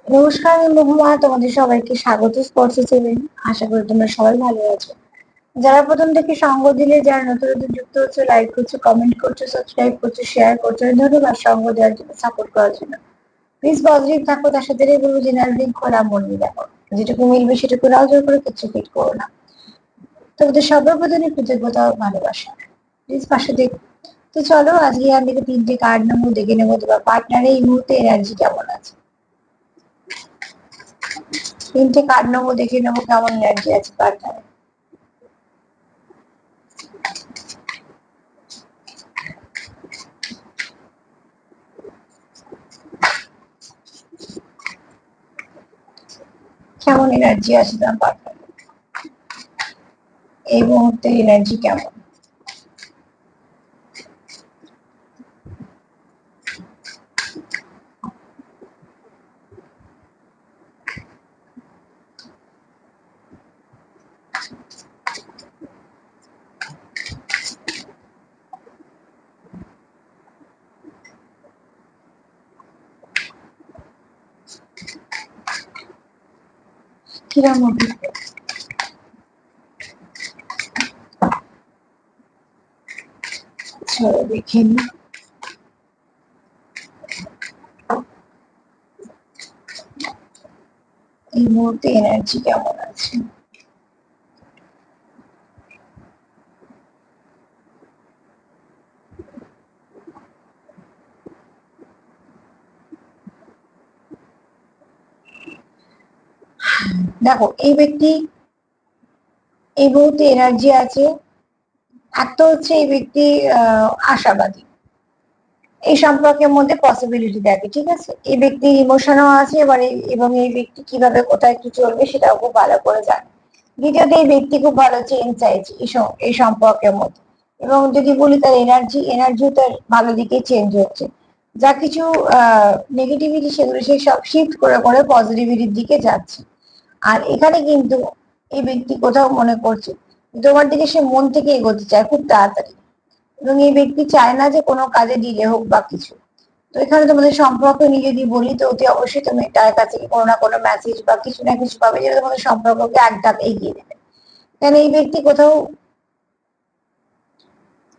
নমস্কার, আমি মহুমা। তোমাদের সবাইকে স্বাগত স্পর্শ চ্যানেল। আশা করি তোমরা সবাই ভালো আছো। যারা প্রথম থেকে সঙ্গ দিলে, যারা নতুন নতুন যুক্ত হচ্ছে, লাইক করছো, কমেন্ট করছো, সাবস্ক্রাইব করছো, শেয়ার করছো, ধন্যবাদ সঙ্গ দেওয়ার জন্য, সাপোর্ট করার জন্য। প্লিজ পজিটিভ থাকো, তার সাথে বলবো জেনারেল দিন খোলা মন দিয়ে দেখো, যেটুকু মিলবে সেটুকু রাও জোর করে কিছু ফিট করো না। তোমাদের সর্বপ্রথমে কৃতজ্ঞতা ও ভালোবাসা। প্লিজ পাশে দেখো। তো চলো, আজকে আমি তিনটে কার্ড নেবো, দেখে নেবো তোমার পার্টনার এই মুহূর্তে এনার্জি কেমন আছে। তিনটে কার্ড নেবো, দেখে নেবো কেমন এনার্জি আছে পার্টনার। কেমন এনার্জি আছে তোমার পার্টনার এই মুহূর্তে, এনার্জি কেমন? কিরম চলো দেখে নি এই মুহূর্তে এনার্জি কেমন আছে। দেখো, এই ব্যক্তি এই মুহূর্তে এনার্জি আছে। একটা হচ্ছে এই ব্যক্তি আশাবাদী, এই সম্পর্কের মধ্যে পসিবিলিটি দেখে, ঠিক আছে। এই ব্যক্তি ইমোশনও আছে, এবং এই ব্যক্তি কিভাবে কোথায় কি চলবে সেটাও খুব ভালো করে জানে। দ্বিতীয়ত, এই ব্যক্তি খুব ভালো চেঞ্জ চাইছে এই সম্পর্কের মধ্যে। এবং যদি বলি তার এনার্জিও তার ভালো দিকে চেঞ্জ হচ্ছে। যা কিছু নেগেটিভিটি সেগুলো সে সব শিফট করে করে পজিটিভিটির দিকে যাচ্ছে। আর এখানে কিন্তু এই ব্যক্তি কোথাও মনে করছে তোমার দিকে সে মন থেকে এগোতে চায় খুব তাড়াতাড়ি। এবং এই ব্যক্তি চায় না যে কোনো কাজে ডিলে হোক বা কিছু। তো এখানে তোমাদের সম্পর্ক নিয়ে যদি বলি, তো অতি অবশ্যই তুমি তার কাছ থেকে কোনো না কোনো মেসেজ বা কিছু না কিছু পাবে, যেটা তোমাদের সম্পর্ককে এক ধাপ এগিয়ে দেবে। কেন এই ব্যক্তি কোথাও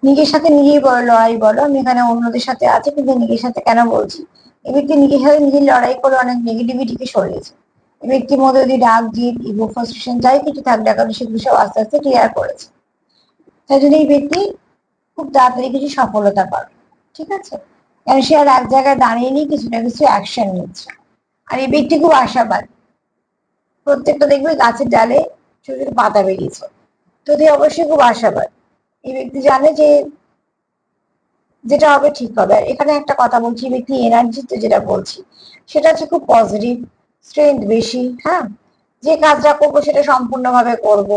নিজের সাথে নিজেই বড় লড়াই বলো, আমি এখানে অন্যদের সাথে আছে, কিন্তু নিজের সাথে কেন বলছি, এই ব্যক্তি নিজের সাথে নিজের লড়াই করে অনেক নেগেটিভিটিকে সরিয়েছে। এই ব্যক্তির মধ্যে যদি রাগ, জিদ, ইগো, ফ্রাস্ট্রেশন যাই কিছু থাকলে কারণ সেগুলো সব আস্তে আস্তে ক্লিয়ার করেছে। তাই জন্য এই ব্যক্তি খুব তাড়াতাড়ি কিছু সফলতা পাবে, ঠিক আছে। কারণ সে আর এক জায়গায় দাঁড়িয়ে নিয়ে কিছু না কিছু অ্যাকশন নিচ্ছে। আর এই ব্যক্তি খুব আশাবাদী। প্রত্যেকটা দেখবে গাছের ডালে ছোট ছোট পাতা বেরিয়েছে, তো অবশ্যই খুব আশাবাদ। এই ব্যক্তি জানে যে যেটা হবে ঠিক হবে। আর এখানে একটা কথা বলছি, ব্যক্তি এনার্জিতে যেটা বলছি সেটা হচ্ছে খুব পজিটিভ, স্ট্রেংথ বেশি। হ্যাঁ, যে কাজটা করবো সেটা সম্পূর্ণভাবে করব,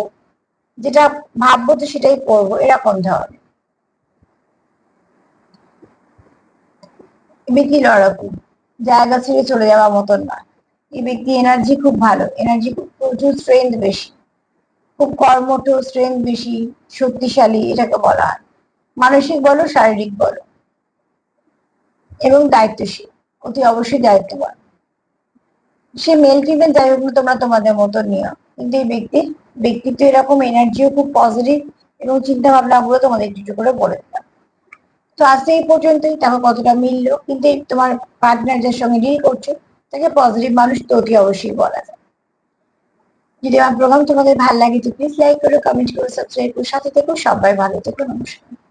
যেটা ভাববো তো সেটাই করবো, এরকম ধরনের। ব্যক্তি লড়াকু, জায়গা ছেড়ে চলে যাওয়ার মতন না। এই ব্যক্তি এনার্জি খুব ভালো, এনার্জি খুব প্রচুর, স্ট্রেংথ বেশি, খুব কর্মঠ, স্ট্রেংথ বেশি, শক্তিশালী এটাকে বলা হয়। মানসিক বলো, শারীরিক বলো, এবং দায়িত্বশীল, অতি অবশ্যই দায়িত্ববান। সে মেল ফিমেল যাই হোক না, তোমরা তোমাদের মতো নিও, কিন্তু এই ব্যক্তির ব্যক্তিত্ব এরকম, এনার্জিও খুব পজিটিভ, এবং চিন্তা ভাবনা গুলো তোমাদের একটু করে বলে দিলাম। তো আজকে এই পর্যন্তই, দেখো কতটা মিললো। কিন্তু তোমার পার্টনার যার সঙ্গে ডিল করছো তাকে পজিটিভ মানুষ তো অতি অবশ্যই বলা যায়। যদি আমার প্রোগ্রাম তোমাদের ভালো লাগে তো প্লিজ লাইক করো, কমেন্ট করো, সাবস্ক্রাইব করো, সাথে থেকো। সবাই ভালো থেকো, নমস্কার।